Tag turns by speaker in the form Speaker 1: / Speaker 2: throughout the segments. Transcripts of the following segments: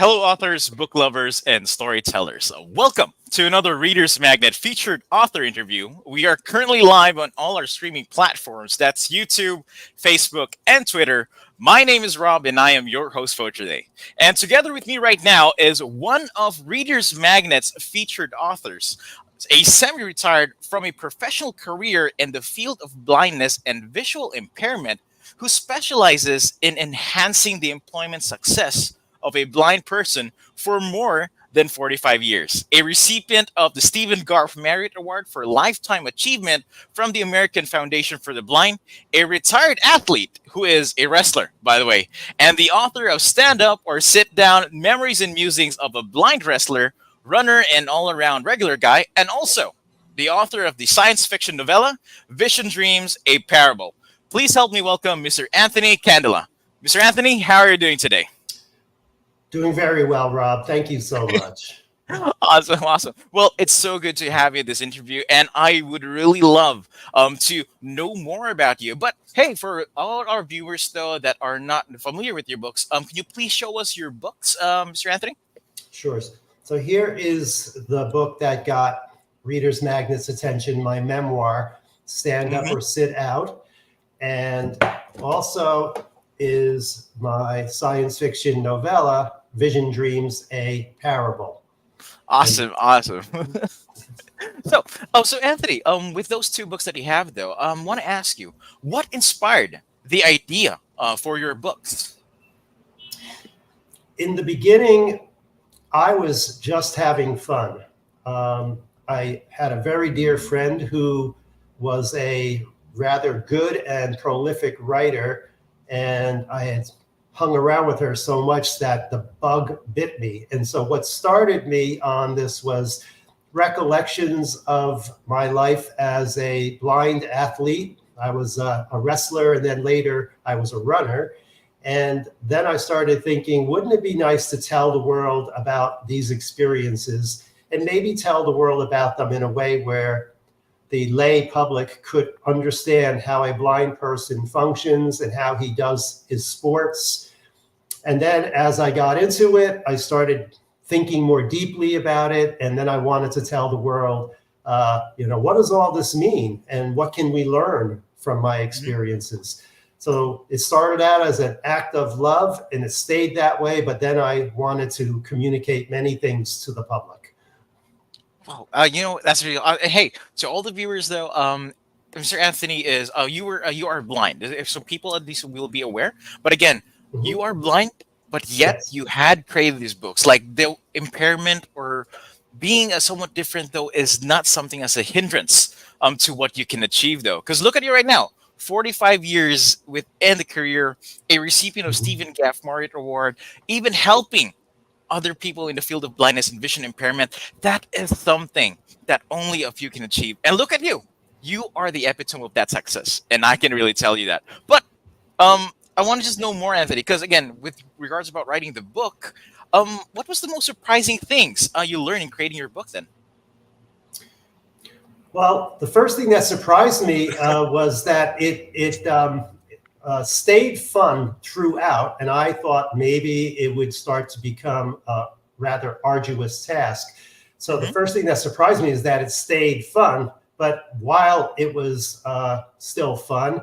Speaker 1: Hello, authors, book lovers, and storytellers. Welcome to another Reader's Magnet featured author interview. We are currently live on all our streaming platforms. That's YouTube, Facebook, and Twitter. My name is Rob, and I am your host for today. And together with me right now is one of Reader's Magnet's featured authors, a semi retired from a professional career in the field of blindness and visual impairment who specializes in enhancing the employment success of a blind person for more than 45 years. A recipient of the Stephen Garf Merit Award for Lifetime Achievement from the American Foundation for the Blind, a retired athlete who is a wrestler, by the way, and the author of Stand Up or Sit Down Memories and Musings of a Blind Wrestler, Runner, and All Around Regular Guy, and also the author of the science fiction novella Vision Dreams, a Parable. Please help me welcome Mr. Anthony Candela. Mr. Anthony, how are you doing today?
Speaker 2: Doing very well, Rob. Thank you so much.
Speaker 1: Awesome, awesome. Well, it's so good to have you in this interview, and I would really love to know more about you. But hey, for all our viewers though that are not familiar with your books, can you please show us your books, Mr. Anthony?
Speaker 2: Sure. So here is the book that got Reader's Magnet's attention, my memoir, Stand Up or Sit Out. And also is my science fiction novella, Vision Dreams, a Parable.
Speaker 1: Awesome, awesome. So Anthony, with those two books that you have, though, want to ask you, what inspired the idea for your books?
Speaker 2: In the beginning, I was just having fun. I had a very dear friend who was a rather good and prolific writer, and I had hung around with her so much that the bug bit me. And so what started me on this was recollections of my life as a blind athlete. I was a wrestler, and then later I was a runner. And then I started thinking, wouldn't it be nice to tell the world about these experiences and maybe tell the world about them in a way where the lay public could understand how a blind person functions and how he does his sports. And then as I got into it, I started thinking more deeply about it. And then I wanted to tell the world, what does all this mean? And what can we learn from my experiences? So it started out as an act of love, and it stayed that way. But then I wanted to communicate many things to the public.
Speaker 1: Wow, that's really hey, to all the viewers though, Mr. Anthony is you are blind, so people at least will be aware. But again, you are blind, but yet
Speaker 2: Yes.
Speaker 1: you had created these books. Like the impairment or being a somewhat different though is not something as a hindrance to what you can achieve though. Because look at you right now. 45 years within the career, a recipient of Stephen Gaff Merit Award, even helping other people in the field of blindness and vision impairment. That is something that only a few can achieve. And look at you. You are the epitome of that success. And I can really tell you that. But I want to just know more, Anthony, because again, with regards about writing the book, what was the most surprising things you learned in creating your book then?
Speaker 2: Well, the first thing that surprised me was that it stayed fun throughout, and I thought maybe it would start to become a rather arduous task. So the first thing that surprised me is that it stayed fun, but while it was still fun,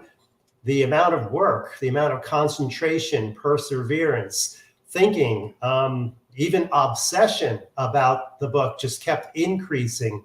Speaker 2: the amount of work, the amount of concentration, perseverance, thinking, even obsession about the book just kept increasing.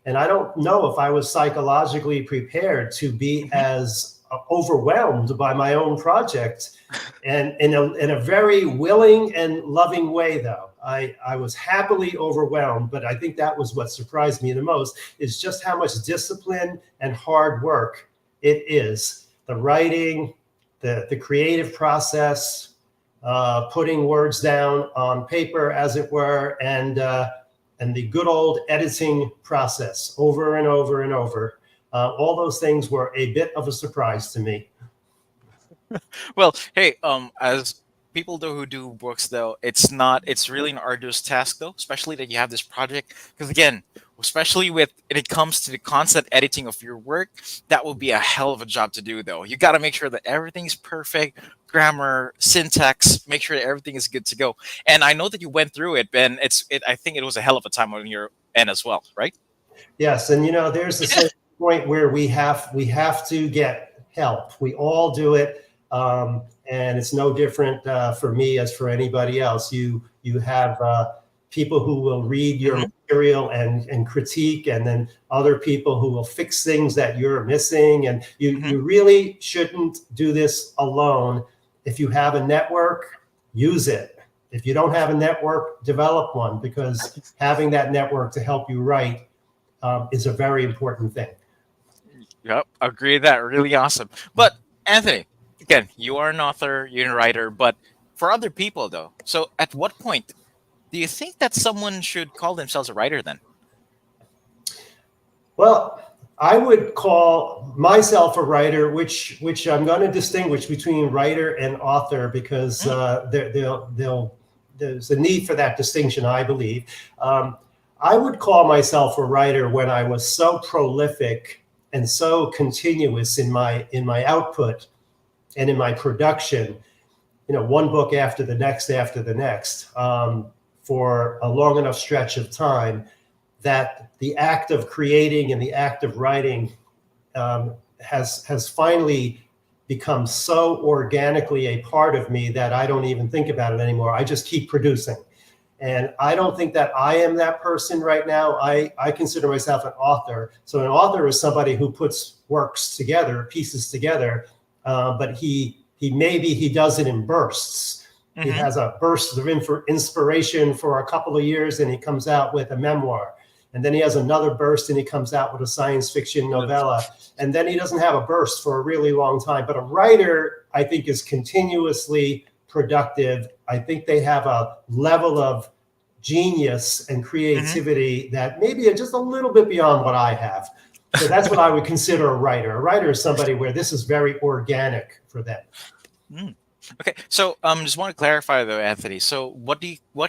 Speaker 2: And I don't know if I was psychologically prepared to be as overwhelmed by my own project, and in a very willing and loving way, though. I was happily overwhelmed, but I think that was what surprised me the most, is just how much discipline and hard work it is. The writing, the creative process, putting words down on paper, as it were, and the good old editing process over and over and over. All those things were a bit of a surprise to me.
Speaker 1: Well, hey, as people though who do books though, it's not. It's really an arduous task though, especially that you have this project. Because again, especially when it comes to the constant editing of your work, that will be a hell of a job to do though. You got to make sure that everything's perfect, grammar, syntax. Make sure that everything is good to go. And I know that you went through it, and I think it was a hell of a time on your end as well, right?
Speaker 2: Yes, and there's the same point where we have to get help. We all do it, and it's no different for me as for anybody else. You have people who will read your
Speaker 1: Hmm.
Speaker 2: material and critique, and then other people who will fix things that you're missing. And
Speaker 1: Hmm.
Speaker 2: you really shouldn't do this alone. If you have a network, use it. If you don't have a network, develop one, because having that network to help you write is a very important thing.
Speaker 1: Yep, agree that. Really awesome. But Anthony, again, you are an author, you're a writer, but for other people though, so at what point do you think that someone should call themselves a writer then?
Speaker 2: Well, I would call myself a writer, which I'm going to distinguish between writer and author, because
Speaker 1: Mm,
Speaker 2: there's a need for that distinction, I believe. Um, I would call myself a writer when I was so prolific and so continuous in my output and in my production. One book after the next, for a long enough stretch of time, that the act of creating and the act of writing has finally become so organically a part of me that I don't even think about it anymore. I just keep producing. And I don't think that I am that person right now. I consider myself an author. So an author is somebody who puts works together, pieces together, but he does it in bursts. He
Speaker 1: mm-hmm.
Speaker 2: has a burst of inspiration for a couple of years, and he comes out with a memoir. And then he has another burst, and he comes out with a science fiction novella. And then he doesn't have a burst for a really long time. But a writer, I think, is continuously productive. I think they have a level of genius and
Speaker 1: Mm-hmm.
Speaker 2: creativity that maybe are just a little bit beyond what I have. So that's what I would consider a writer. A writer is somebody where this is very organic for them.
Speaker 1: Mm. Okay, so just want to clarify though, Anthony. So what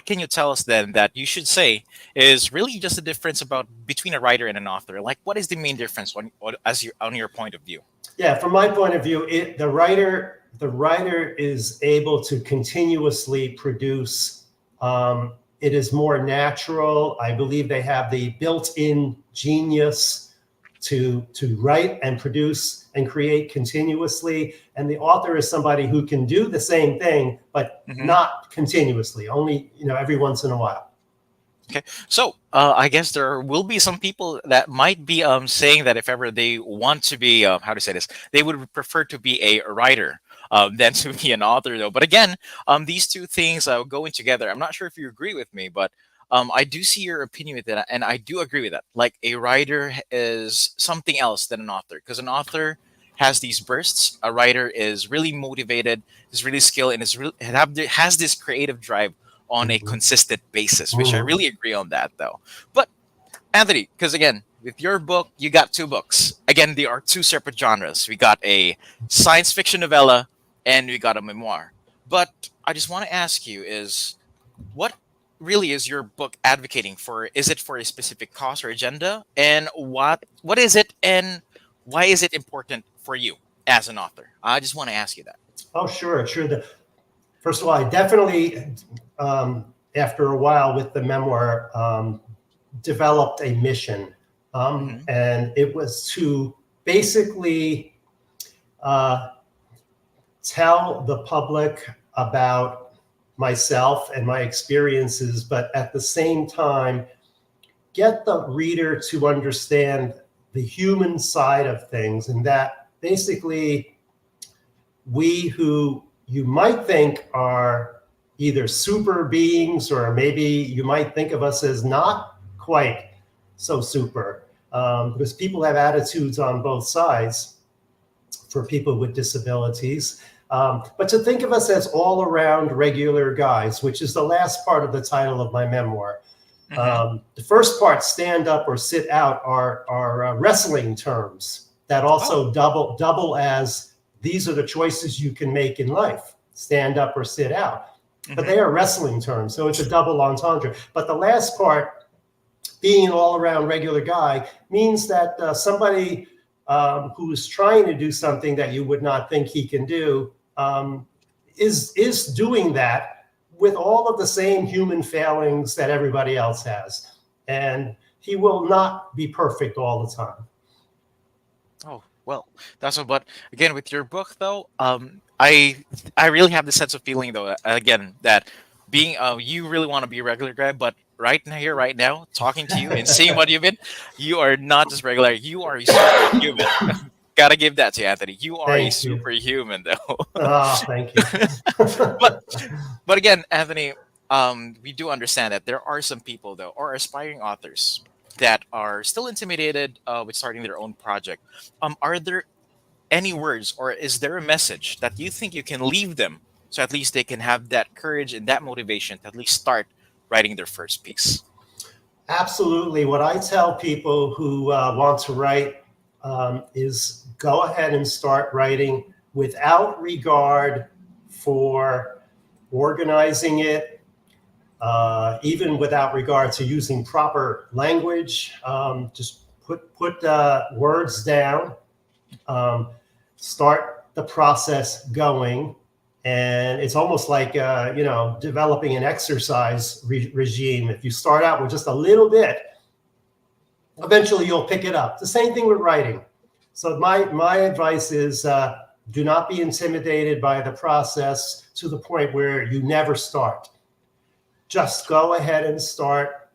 Speaker 1: can you tell us then that you should say is really just the difference about between a writer and an author? Like, what is the main difference on your point of view?
Speaker 2: Yeah, from my point of view, the writer is able to continuously produce. It is more natural. I believe they have the built-in genius to write and produce and create continuously. And the author is somebody who can do the same thing, but
Speaker 1: Mm-hmm.
Speaker 2: not continuously, only every once in a while.
Speaker 1: Okay, so I guess there will be some people that might be saying that if ever they want to be how to say this, they would prefer to be a writer than to be an author, though. But again, these two things going together. I'm not sure if you agree with me, but I do see your opinion with that, and I do agree with that. Like a writer is something else than an author, because an author has these bursts. A writer is really motivated, is really skilled, and has this creative drive on a
Speaker 2: Mhm.
Speaker 1: consistent basis, which I
Speaker 2: Mhm.
Speaker 1: really agree on that though. But Anthony, because again, with your book, you got two books. Again, they are two separate genres. We got a science fiction novella and we got a memoir. But I just want to ask you is what really is your book advocating for? Is it for a specific cause or agenda? And what is it and why is it important for you as an author? I just want to ask you that.
Speaker 2: Oh, sure, sure. First of all, I definitely, after a while with the memoir, developed a mission.
Speaker 1: Hmm.
Speaker 2: And it was to basically uh, tell the public about myself and my experiences, but at the same time, get the reader to understand the human side of things, and that basically we who you might think are either super beings, or maybe you might think of us as not quite so super, because people have attitudes on both sides for people with disabilities. But to think of us as all around regular guys, which is the last part of the title of my memoir.
Speaker 1: Hmm.
Speaker 2: The first part, stand up or sit out, are wrestling terms that
Speaker 1: Oh.
Speaker 2: also double as these are the choices you can make in life. stand up or sit out. But
Speaker 1: Mhm.
Speaker 2: they are wrestling terms, so it's a double entendre. But the last part, being an all-around regular guy, means that somebody who is trying to do something that you would not think he can do is doing that with all of the same human failings that everybody else has. And he will not be perfect all the time.
Speaker 1: Oh, well, that's what. But again, with your book, though, I really have the sense of feeling, though, again, that being you really want to be a regular guy, but right now, here, right now, talking to you and seeing what you've been, you are not just regular. You are a superhuman. Gotta give that to Anthony. You are a
Speaker 2: Thank you.
Speaker 1: superhuman, though.
Speaker 2: Ah, thank you.
Speaker 1: but but again, Anthony, we do understand that there are some people, though, or aspiring authors that are still intimidated with starting their own project. Are there any words, or is there a message that you think you can leave them so at least they can have that courage and that motivation to at least start writing their first piece?
Speaker 2: Absolutely. What I tell people who want to write is go ahead and start writing without regard for organizing it, even without regard to using proper language. Just put words down, start the process going. And it's almost like, developing an exercise regime. If you start out with just a little bit, eventually you'll pick it up. The same thing with writing. So my advice is do not be intimidated by the process to the point where you never start. Just go ahead and start.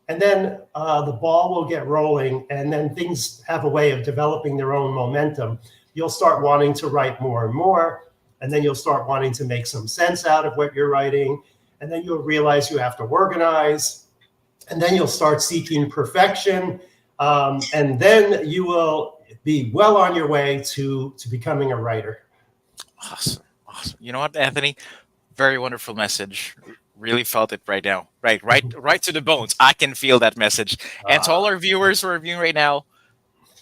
Speaker 2: And then the ball will get rolling, and then things have a way of developing their own momentum. You'll start wanting to write more and more. And then you'll start wanting to make some sense out of what you're writing. And then you'll realize you have to organize. And then you'll start seeking perfection. And then you will be well on your way to becoming a writer.
Speaker 1: Awesome. Awesome. You know what, Anthony? Very wonderful message. Really felt it right now. Right to the bones. I can feel that message. And to all our viewers who are viewing right now,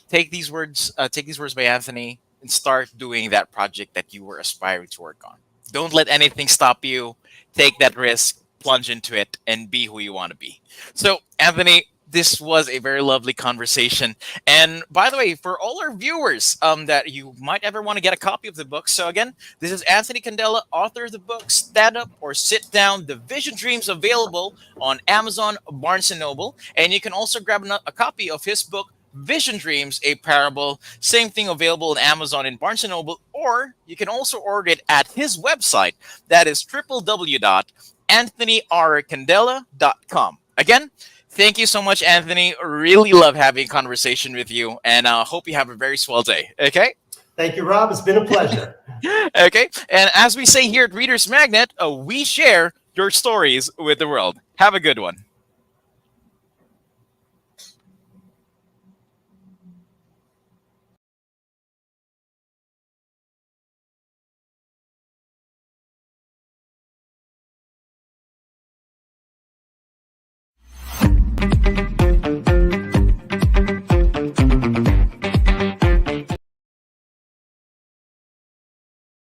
Speaker 1: take these words by Anthony and start doing that project that you were aspiring to work on. Don't let anything stop you. Take that risk, plunge into it, and be who you want to be. So, Anthony, this was a very lovely conversation. And by the way, for all our viewers that you might ever want to get a copy of the book, so again, this is Anthony Candela, author of the book Stand Up or Sit Down, The Vision Dreams, available on Amazon, Barnes& and Noble. And you can also grab a copy of his book, Vision Dreams, a Parable. Same thing, available on Amazon and Barnes & Noble, or you can also order it at his website. That is www.anthonyrcandela.com. Again, thank you so much, Anthony. Really love having a conversation with you, and hope you have a very swell day. Okay?
Speaker 2: Thank you, Rob. It's been a pleasure.
Speaker 1: Okay. And as we say here at Readers Magnet, we share your stories with the world. Have a good one.